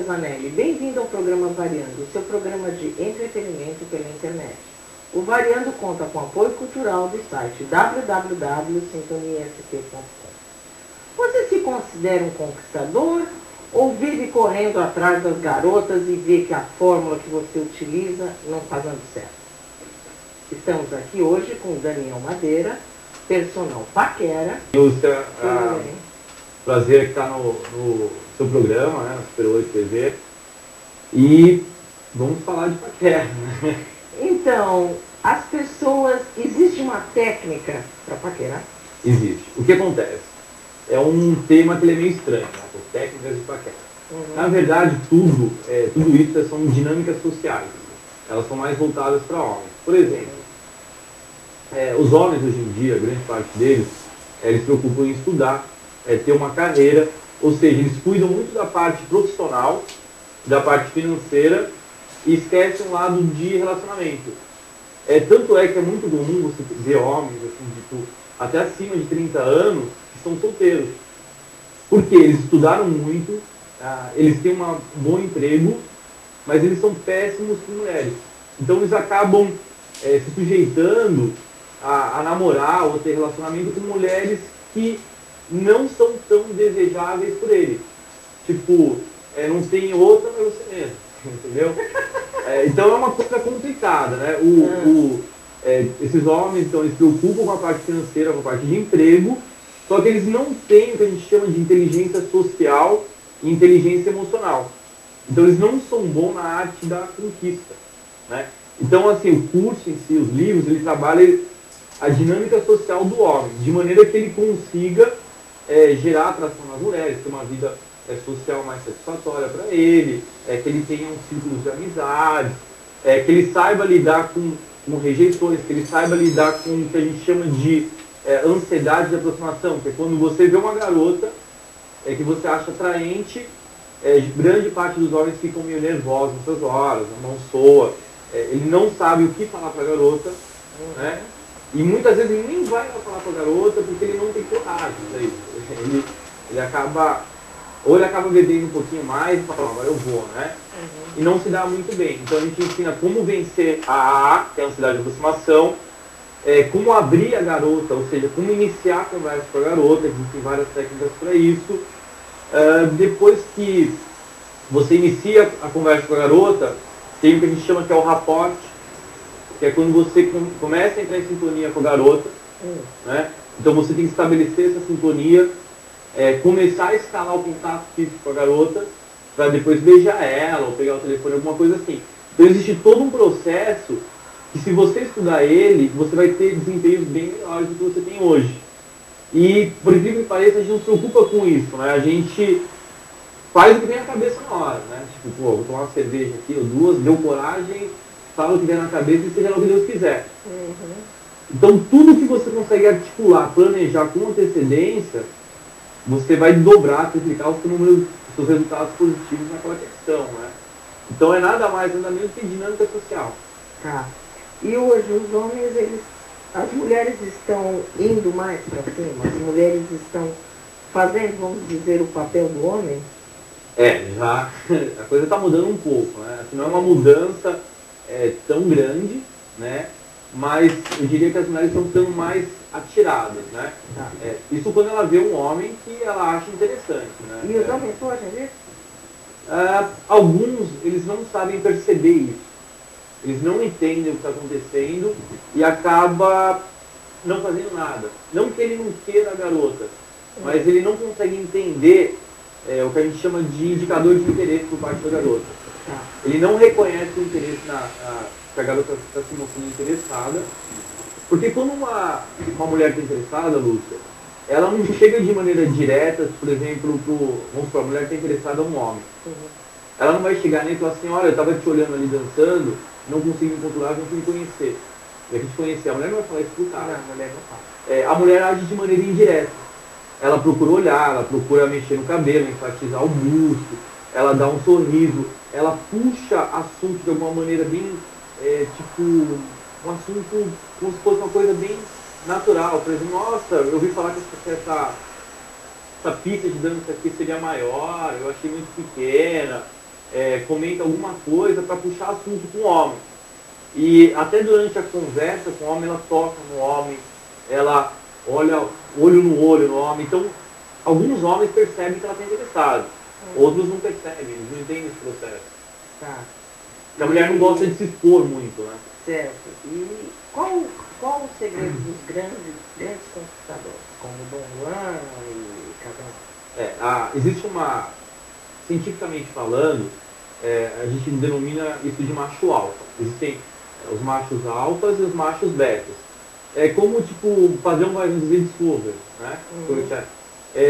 Zanelli, bem-vindo ao programa Variando, o seu programa de entretenimento pela internet. O Variando conta com apoio cultural do site www.sintoniast.com. Você se considera um conquistador ou vive correndo atrás das garotas e vê que a fórmula que você utiliza não está dando certo? Estamos aqui hoje com o Daniel Madeira, personal paquera. Lúcia, prazer estar no seu programa, né, no Super 8 TV. E vamos falar de paquera, né? Então, as pessoas... Existe uma técnica para paquerar? Existe. O que acontece? É um tema que ele é meio estranho, né? Técnicas de paquera. Na verdade, tudo isso são dinâmicas sociais. Elas são mais voltadas para homens. Por exemplo, os homens hoje em dia, grande parte deles, eles se preocupam em estudar, ter uma carreira, ou seja, eles cuidam muito da parte profissional, da parte financeira e esquecem o lado de relacionamento. Tanto é que é muito comum você ver homens assim, até acima de 30 anos que são solteiros. Porque eles estudaram muito, eles têm um bom emprego, mas eles são péssimos com mulheres. Então eles acabam se sujeitando a namorar ou ter relacionamento com mulheres que não são tão desejáveis por ele. Tipo, não tem outra, mas você mesmo. Entendeu? Então é uma coisa complicada, né? Esses homens, então, eles se preocupam com a parte financeira, com a parte de emprego, só que eles não têm o que a gente chama de inteligência social e inteligência emocional. Então eles não são bons na arte da conquista, né? Então, assim, o curso em si, os livros, ele trabalha a dinâmica social do homem, de maneira que ele consiga gerar atração nas mulheres, ter uma vida social mais satisfatória para ele, que ele tenha um círculo de amizades, que ele saiba lidar com rejeições, que ele saiba lidar com o que a gente chama de ansiedade de aproximação, que é quando você vê uma garota que você acha atraente, grande parte dos homens ficam meio nervosos nessas horas, a mão soa, ele não sabe o que falar para a garota, né? E muitas vezes ele nem vai falar para a garota porque ele não tem coragem para isso. Ele acaba bebendo um pouquinho mais e fala, agora eu vou, né? E não se dá muito bem. Então a gente ensina como vencer a AA, que é a ansiedade de aproximação, como abrir a garota, ou seja, como iniciar a conversa com a garota, existem várias técnicas para isso. Depois que você inicia a conversa com a garota, tem o que a gente chama que é o rapport, que é quando você começa a entrar em sintonia com a garota, né? Então você tem que estabelecer essa sintonia, começar a escalar o contato físico com a garota, para depois beijar ela, ou pegar o telefone, alguma coisa assim. Então existe todo um processo que, se você estudar ele, você vai ter desempenhos bem melhores do que você tem hoje. E, por incrível que pareça, a gente não se preocupa com isso, né? A gente faz o que vem na cabeça na hora, né? Tipo, vou tomar uma cerveja aqui ou duas, deu coragem, fala o que vem na cabeça e seja lá o que Deus quiser. Então, tudo que você consegue articular, planejar com antecedência, você vai dobrar, triplicar os seus resultados positivos naquela questão, né? Então, é nada mais, nada menos que dinâmica social. Tá. E hoje os homens, as mulheres estão indo mais para cima? As mulheres estão fazendo, vamos dizer, o papel do homem? Já a coisa está mudando um pouco, né? Assim, não é uma mudança tão grande, né? Mas eu diria que as mulheres estão ficando mais atiradas, né? Isso quando ela vê um homem que ela acha interessante, né? E os homens podem ver? Alguns, eles não sabem perceber isso. Eles não entendem o que está acontecendo e acaba não fazendo nada. Não que ele não queira a garota, mas ele não consegue entender o que a gente chama de indicador de interesse por parte da garota. Ele não reconhece o interesse que a garota está se mostrando interessada. Porque quando uma mulher está interessada, Lúcia, ela não chega de maneira direta, por exemplo, vamos supor, a mulher está interessada em um homem. Ela não vai chegar nem e falar assim, olha, eu estava te olhando ali dançando, não consegui me controlar, não consegui me conhecer. E a gente conhecer, a mulher não vai falar isso pro cara. Não, a mulher não fala. A mulher age de maneira indireta. Ela procura olhar, ela procura mexer no cabelo, enfatizar o busto, ela dá um sorriso, ela puxa assunto de alguma maneira bem, um assunto como se fosse uma coisa bem natural. Por exemplo, nossa, eu ouvi falar que essa pista de dança aqui seria maior, eu achei muito pequena. comenta alguma coisa para puxar assunto com o homem. E até durante a conversa com o homem, ela toca no homem, ela olha olho no olho no homem. Então, alguns homens percebem que ela está interessada, outros não percebem, eles não entendem esse processo. Tá. Porque a mulher não gosta de se expor muito, né? Certo. E qual o segredo dos grandes conquistadores, como Dom Juan e cada um? Existe uma, cientificamente falando, a gente denomina isso de macho alfa. Existem os machos alfas e os machos betas. É como, tipo, o padrão vai nos dizer Discovery, né?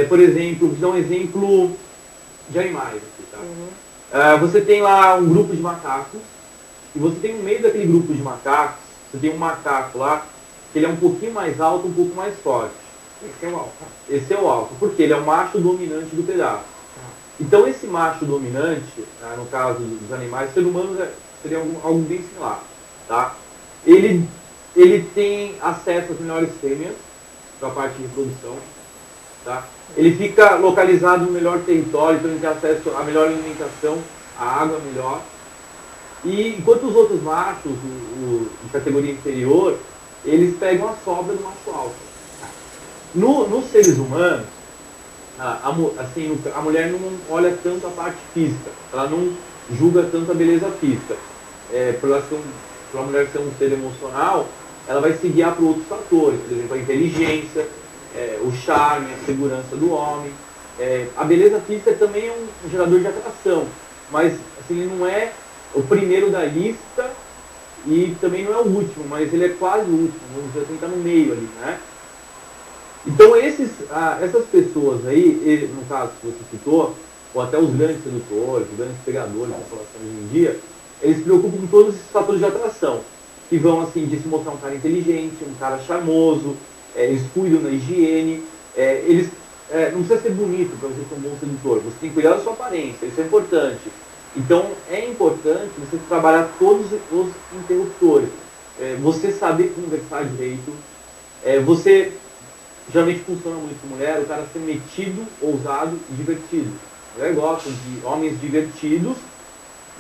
Por exemplo, vou dar um exemplo de animais aqui, tá? Você tem lá um grupo de macacos, e você tem no meio daquele grupo de macacos, você tem um macaco lá, que ele é um pouquinho mais alto, um pouco mais forte. Esse é o alfa. Esse é o alfa, porque ele é o macho dominante do pedaço. Então esse macho dominante, no caso dos animais, ser humanos seria algo bem similar, tá? Ele tem acesso às melhores fêmeas, para a parte de reprodução, tá? Ele fica localizado no melhor território, então ele tem acesso à melhor alimentação, à água melhor. E enquanto os outros machos, de categoria inferior, eles pegam a sobra do macho alfa. Nos seres humanos, a mulher não olha tanto a parte física, ela não julga tanto a beleza física. Para a mulher ser um ser emocional, ela vai se guiar por outros fatores, por exemplo, a inteligência, o charme, a segurança do homem. A beleza física também é um gerador de atração, mas assim, ele não é o primeiro da lista e também não é o último, mas ele é quase o último, vamos dizer assim, está no meio ali, né? Então essas pessoas aí, no caso que você citou, ou até os grandes sedutores, os grandes pegadores da população hoje em dia, eles se preocupam com todos esses fatores de atração, que vão assim, de se mostrar um cara inteligente, um cara charmoso, eles cuidam da higiene, não precisa ser bonito para você ser um bom sedutor, você tem que cuidar da sua aparência, isso é importante. Então é importante você trabalhar todos os interruptores, você saber conversar direito, você geralmente funciona muito com mulher, o cara ser metido, ousado e divertido. A mulher gosta de homens divertidos,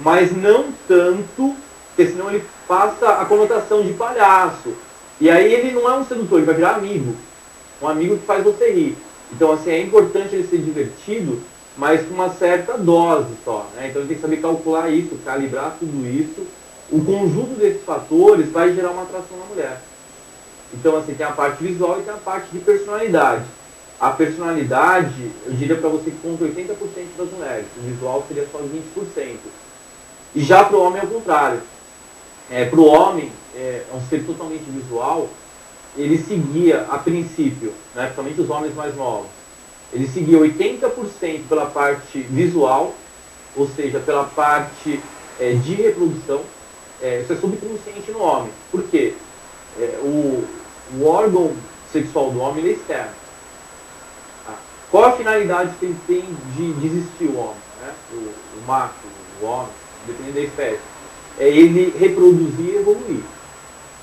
mas não tanto, porque senão ele passa a conotação de palhaço. E aí ele não é um sedutor, ele vai virar amigo. Um amigo que faz você rir. Então, assim, é importante ele ser divertido, mas com uma certa dose só, né? Então ele tem que saber calcular isso, calibrar tudo isso. O conjunto desses fatores vai gerar uma atração na mulher. Então, assim, tem a parte visual e tem a parte de personalidade. A personalidade, eu diria para você que conta 80% das mulheres. O visual seria só 20%. E já para o homem é o contrário. Para o homem, é um ser totalmente visual, ele seguia, a princípio, né, principalmente os homens mais novos, ele seguia 80% pela parte visual, ou seja, pela parte de reprodução. Isso é subconsciente no homem. Por quê? O órgão sexual do homem é externo. Qual a finalidade que ele tem de existir o homem? Né? O macho, o homem, dependendo da espécie. É ele reproduzir e evoluir.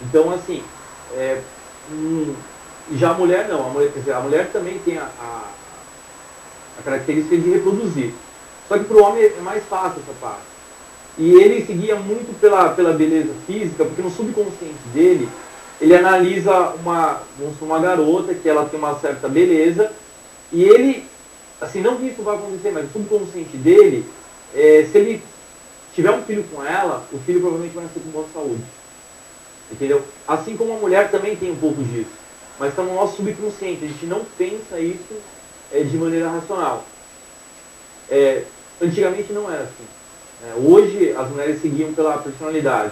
Então, assim, já a mulher não. A mulher também tem a característica de reproduzir. Só que para o homem é mais fácil essa parte. E ele seguia muito pela beleza física, porque no subconsciente dele, ele analisa uma garota que ela tem uma certa beleza, e ele, assim, não que isso vai acontecer, mas o subconsciente dele, se ele tiver um filho com ela, o filho provavelmente vai nascer com boa saúde. Entendeu? Assim como a mulher também tem um pouco disso. Mas está no nosso subconsciente, a gente não pensa isso de maneira racional. Antigamente não era assim. Hoje as mulheres seguiam pela personalidade.